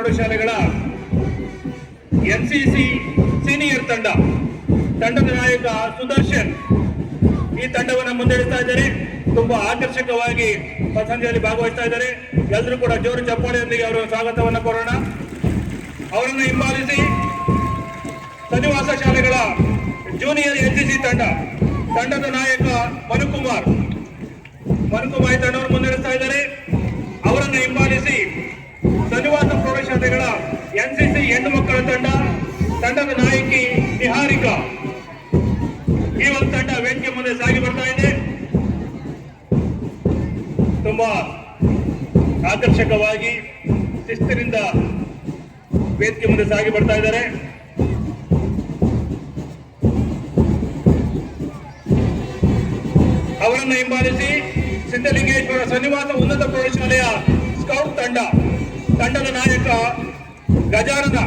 ಪ್ರೌಢಶಾಲೆಗಳ NCC senior ತಂಡದ ನಾಯಕ ಸುದರ್ಶನ್ ಈ ತಂಡವನ್ನು ಮುನ್ನಡೆಸ್ತಾ ಇದ್ದಾರೆ. ತುಂಬಾ ಆಕರ್ಷಕವಾಗಿ ಪಥಸಂಚಲನದಲ್ಲಿ ಭಾಗವಹಿಸ್ತಾ ಇದ್ದಾರೆ. ಎಲ್ಲರೂ ಕೂಡ ಜೋರು ಚಪ್ಪಾಳೆಯೊಂದಿಗೆ ಅವರ ಸ್ವಾಗತವನ್ನು ಕೋರೋಣ. ಅವರನ್ನು ಹಿಂಬಾಲಿಸಿ ಸನ್ನಿವಾಸ ಶಾಲೆಗಳ ಜೂನಿಯರ್ ಎನ್ಸಿಸಿ ತಂಡದ ನಾಯಕ ಮನುಕುಮಾರ್ ಈ ತಂಡವನ್ನು ಮುನ್ನಡೆಸ್ತಾ ಇದ್ದಾರೆ. ಅವರನ್ನು ಹಿಂಬಾಲಿಸಿ ಸನ್ನಿವಾಸ ಪ್ರೌಢಶಾಲೆಗಳ ಎನ್ಸಿಸಿ ಹೆಣ್ಣು ಮಕ್ಕಳ ತಂಡದ ನಾಯಕಿ ನಿಹಾರಿಕಾ ಈ ಒಂದು ತಂಡ ವೇದಿಕೆ ಮುಂದೆ ಸಾಗಿ ಬರ್ತಾ ಇದೆ. ತುಂಬಾ ಆಕರ್ಷಕವಾಗಿ ಶಿಸ್ತಿನಿಂದ ವೇದಿಕೆ ಮುಂದೆ ಸಾಗಿ ಬರ್ತಾ ಇದ್ದಾರೆ. ಅವರನ್ನು ಹಿಂಬಾಲಿಸಿ ಸಿದ್ಧಲಿಂಗೇಶ್ವರ ಸನ್ನಿವಾಸ ಉನ್ನತ ಪ್ರೌಢಶಾಲೆಯ ಸ್ಕೌಟ್ ತಂಡದ ನಾಯಕ ಗಜಾನನ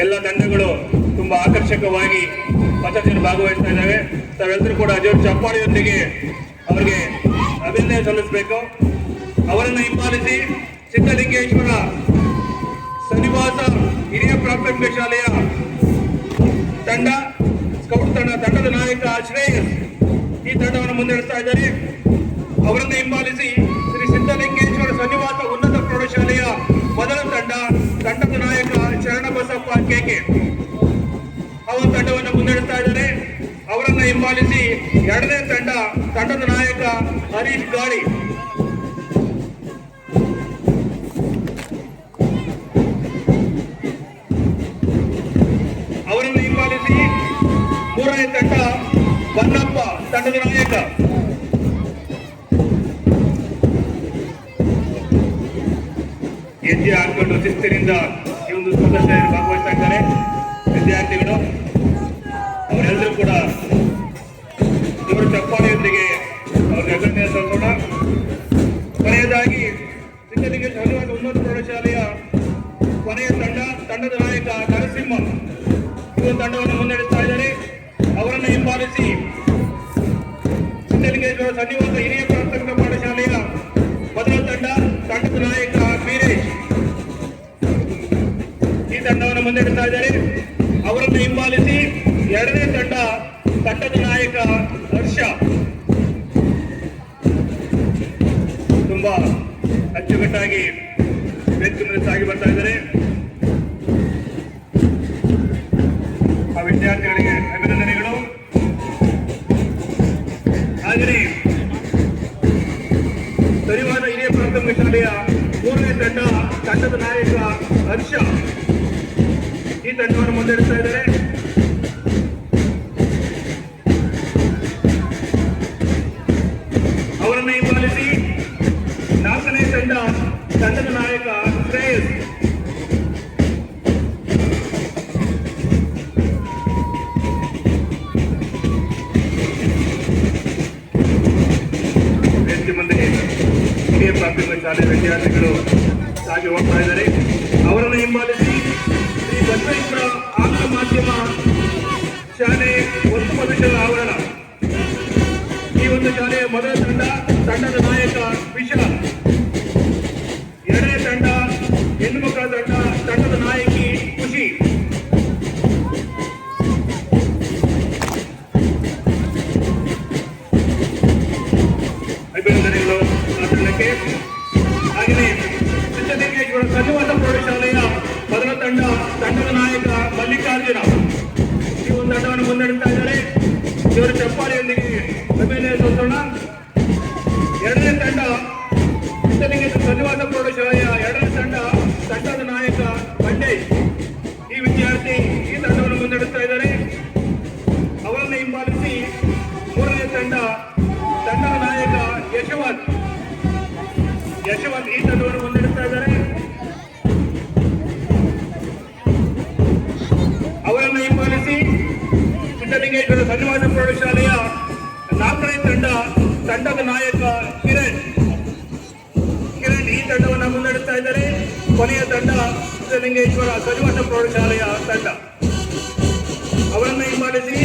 ಎಲ್ಲ ತಂಡಗಳು ತುಂಬಾ ಆಕರ್ಷಕವಾಗಿ ಪಥಸಂಚಲನದಲ್ಲಿ ಭಾಗವಹಿಸ್ತಾ ಇದ್ದಾವೆ. ತಾವೆಲ್ಲರೂ ಕೂಡ ಜೋರು ಚಪ್ಪಾಳೆಯೊಂದಿಗೆ ಅವರಿಗೆ ಅಭಿನಂದನೆ ಸಲ್ಲಿಸಬೇಕು. ಅವರನ್ನು ಹಿಂಬಾಲಿಸಿ ಸಿದ್ಧಲಿಂಗೇಶ್ವರ ಸನ್ನಿವಾಸ ಹಿರಿಯ ಪ್ರಾಥಮಿಕ ಶಾಲೆಯ ಸ್ಕೌಟ್ ತಂಡದ ನಾಯಕ ಶ್ರೇಯಸ್ ಈ ತಂಡವನ್ನು ಮುನ್ನಡೆಸ್ತಾ ಇದ್ದಾರೆ. ಅವರನ್ನು ಹಿಂಬಾಲಿಸಿ ಶ್ರೀ ಸಿದ್ಧಲಿಂಗೇಶ್ವರ ಸನ್ನಿವಾಸ ಉನ್ನತ ಪ್ರೌಢಶಾಲೆಯ ಮೊದಲ ತಂಡದ ನಾಯಕ ಶರಣಬಸಪ್ಪ ಕೆಕೆ ಅವರು ತಂಡವನ್ನು ಮುನ್ನಡೆಸ್ತಾ ಇದ್ದಾರೆ. ಅವರನ್ನು ಹಿಂಬಾಲಿಸಿ ಎರಡನೇ ತಂಡದ ನಾಯಕ ಹರೀಶ್ ಗಾಳಿ ಅವರನ್ನು ಹಿಂಬಾಲಿಸಿ ಮೂರನೇ ಬನ್ನಪ್ಪ ತಂಡದ ನಾಯಕ. ಹೆಜ್ಜೆ ಹಾಕೊಂಡು ಶಿಸ್ತಿನಿಂದ ಈ ಒಂದು ಸ್ಪರ್ಧೆಯಲ್ಲಿ ಭಾಗವಹಿಸ್ತಾ ಇದ್ದಾರೆ ವಿದ್ಯಾರ್ಥಿಗಳು. ಅವರೆಲ್ಲರೂ ಕೂಡ ಜೋರು ಚಪ್ಪಾಳೆಯೊಂದಿಗೆ ಅವರಿಗೆ ಅಭಿನಂದನೆ ಸಲ್ಲಿಸೋಣ. ಕೊನೆಯದಾಗಿ ಸಿದ್ಧಲಿಂಗೇಶ್ವರ ಸನ್ನಿವಾಸ ಉನ್ನತ ಪ್ರೌಢಶಾಲೆಯ ಕೊನೆಯ ತಂಡದ ನಾಯಕ ನರಸಿಂಹ ಈ ಒಂದು ತಂಡವನ್ನು ಮುನ್ನಡೆಸ್ತಾ ಇದ್ದಾರೆ. ಅವರನ್ನು ಹಿಂಬಾಲಿಸಿ ಸಿದ್ಧಲಿಂಗೇಶ್ವರ ಸನ್ನಿವಾಸ ಹಿರಿಯ ಪ್ರಾಥಮಿಕ ಪಾಠಶಾಲೆಯ ಮೊದಲ ತಂಡದ ನಾಯಕ ವೀರೇಶ್ ಈ ತಂಡವನ್ನು ಮುನ್ನಡೆಸ್ತಾ ಇದ್ದಾರೆ. ಅವರನ್ನು ಹಿಂಬಾಲಿಸಿ ಎರಡನೇ ತಂಡದ ನಾಯಕ ಹರ್ಷ ತುಂಬಾ ಅಚ್ಚುಕಟ್ಟಾಗಿ ವೇದಿಕೆ ಮೇಲೆ ಸಾಗಿ ಬರ್ತಾ ಇದ್ದಾರೆ. ಆ ವಿದ್ಯಾರ್ಥಿಗಳಿಗೆ ಅಭಿನಂದನೆಗಳು. ಹಾಗೆಯೇ ಸರಿವಾದ ಹಿರಿಯ ಪ್ರಾಥಮಿಕ ಶಾಲೆಯ ಮೂರನೇ ತಂಡದ ನಾಯಕ ಹರ್ಷ ಈ ತಂಡವನ್ನು ಮುನ್ನಡೆಸ್ತಾ ಇದ್ದಾರೆ. ಅವರನ್ನು ಹಿಂಬಾಲಿಸಿ ನಾಲ್ಕನೇ ತಂಡದ ನಾಯಕ ಶ್ರೇಯಸ್ ಮುಂದೆ ಹಿರಿಯ ಪ್ರಾಥಮಿಕ ಶಾಲೆಯ ವಿದ್ಯಾರ್ಥಿಗಳು ಸಾಗಿ ಹೋಗ್ತಾ ಇದ್ದಾರೆ. ಅವರನ್ನು ಹಿಂಬಾಲಿಸಿ ಶ್ರೀ ಬಸವೇಶ್ವರ ಆಂಗ್ಲ ಮಾಧ್ಯಮ ಶಾಲೆ ಒಂದು ಪದಕದ ಆವರಣ ಈ ಒಂದು ಶಾಲೆಯ ಮೊದಲ ತಂಡದ ನಾಯಕ ವಿಶಾಲ್, ಎರಡನೇ ಹೆಣ್ಣು ಮಕ್ಕಳ ತಂಡದ ನಾಯಕಿ ಖುಷಿ, ಅಭಿನಂದನೆಗಳು ಆ ತಂಡಕ್ಕೆ. ಹಾಗೆಯೇ ಸಿದ್ಧಲಿಂಗೇಶ್ವರ ಸನ್ನಿವಾಸ ಪ್ರೌಢಶಾಲೆಯ ಮೊದಲ ತಂಡದ ನಾಯಕ ಮಲ್ಲಿಕಾರ್ಜುನ ಈ ಒಂದು ತಂಡವನ್ನು ಮುನ್ನಡೆಸ್ತಾ ಇದ್ದಾರೆ. ಇವರ ಚಪ್ಪಾಳೆಯೊಂದಿಗೆ ಅಭಿನಂದನೆ ಸಲ್ಲಿಸೋಣ. ಎರಡನೇ ಸಿದ್ಧಲಿಂಗೇಶ್ವರ ಸನ್ನಿವಾಸ ಪ್ರೌಢಶಾಲೆಯ ಎರಡನೇ ತಂಡದ ನಾಯಕ ಮಂಡೇಶ್ ಈ ವಿದ್ಯಾರ್ಥಿ ಈ ತಂಡವನ್ನು ಮುನ್ನಡೆಸ್ತಾ ಇದ್ದಾರೆ. ಅವರನ್ನು ಹಿಂಬಾಲಿಸಿ ಮೂರನೇ ತಂಡದ ನಾಯಕ ಯಶವಂತ್ ಈ ತಂಡವನ್ನು ಮುನ್ನಡೆಸ್ತಾ ಇದ್ದಾರೆ. ಅವರನ್ನು ಹಿಂಬಾಲಿಸಿ ಸಿದ್ಧಲಿಂಗೇಶ್ವರ ಸನ್ನಿವಾಸ ಪ್ರೌಢಶಾಲೆಯ ನಾಲ್ಕನೇ ತಂಡದ ನಾಯಕ ಕಿರಣ್ ಈ ತಂಡವನ್ನು ಮುನ್ನಡೆಸ್ತಾ ಇದ್ದಾರೆ. ಕೊನೆಯ ಸಿದ್ಧಲಿಂಗೇಶ್ವರ ಸನ್ನಿವಾಸ ಪ್ರೌಢಶಾಲೆಯ ಅವರನ್ನು ಹಿಂಬಾಲಿಸಿ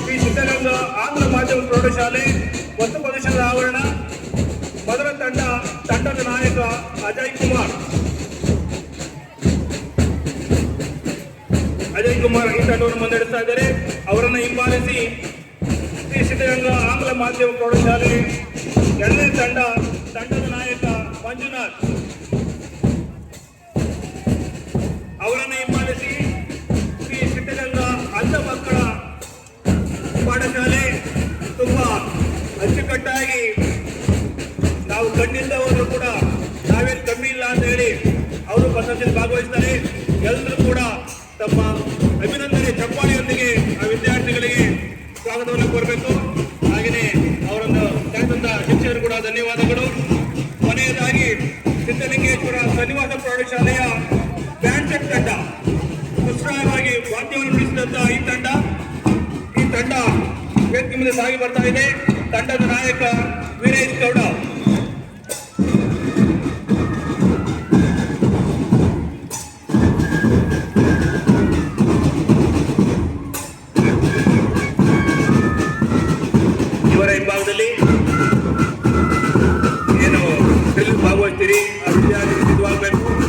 ಶ್ರೀ ಸಿದ್ಧಗಂಗಾ ಆಂಗ್ಲ ಮಾಧ್ಯಮ ಪ್ರೌಢಶಾಲೆ ವಸ್ತು ಪ್ರದರ್ಶನದ ಆವರಣ. ಮೊದಲ ತಂಡದ ನಾಯಕ ಅಜಯ್ ಕುಮಾರ್ ಈ ತಂಡವನ್ನು ಮುನ್ನಡೆಸ್ತಾ ಇದ್ದಾರೆ. ಅವರನ್ನು ಹಿಂಬಾಲಿಸಿ ಶ್ರೀ ಸಿದ್ಧಗಂಗಾ ಆಂಗ್ಲ ಮಾಧ್ಯಮ ಪ್ರೌಢಶಾಲೆ. ಎರಡನೇ ತಂಡದ ನಾಯಕ ಮಂಜುನಾಥ್, ಅವರನ್ನು ಹಿಂಬಾಲಿಸಿ ಶ್ರೀ ಸಿದ್ಧಗಂಗಾ ಅಂಧ ಮಕ್ಕಳ ಪಾಠಶಾಲೆ. ತುಂಬಾ ಅಚ್ಚುಕಟ್ಟಾಗಿ ನಾವು ಕಣ್ಣಿಂದ ಹೋದ್ರು ಕೂಡ ನಾವೇನು ಕಮ್ಮಿ ಇಲ್ಲ ಅಂತ ಹೇಳಿ ಅವರು ಪದ್ಧತಿಯಲ್ಲಿ ಭಾಗವಹಿಸ್ತಾರೆ. ಎಲ್ಲರೂ ಕೂಡ ತಮ್ಮ ಅಭಿನಂದನೆ ಚಪ್ಪಾಳೆಯೊಂದಿಗೆ ಆ ವಿದ್ಯಾರ್ಥಿಗಳಿಗೆ ಸ್ವಾಗತವನ್ನು ಕೋರಬೇಕು. ಹಾಗೆಯೇ ಅವರನ್ನು ಕರೆದಂತ ಶಿಕ್ಷಕರು ಕೂಡ ಧನ್ಯವಾದಗಳು. ಕೊನೆಯದಾಗಿ ಸಿದ್ಧಲಿಂಗೇಶ್ವರ ಸನ್ನಿವಾಸ ಪ್ರೌಢಶಾಲೆಯ ಬ್ಯಾಂಡ್ ಸೆಟ್ ತಂಡ, ಉತ್ಸಾಹವಾಗಿ ವಾದ್ಯವನ್ನು ನುಡಿಸಿದಂತ ಈ ತಂಡ ವೇದಿಕೆ ಮುಂದೆ ಸಾಗಿ ಬರ್ತಾ ಇದೆ. ತಂಡದ ನಾಯಕ ವೀರೇಶ್ ಗೌಡ. ಇವರ ಹಿಂಭಾಗದಲ್ಲಿ ಏನು ಭಾಗವಹಿಸ್ತೀರಿ ಆ ವಿದ್ಯಾರ್ಥಿ ಸಿದ್ಧವಾಗಬೇಕು.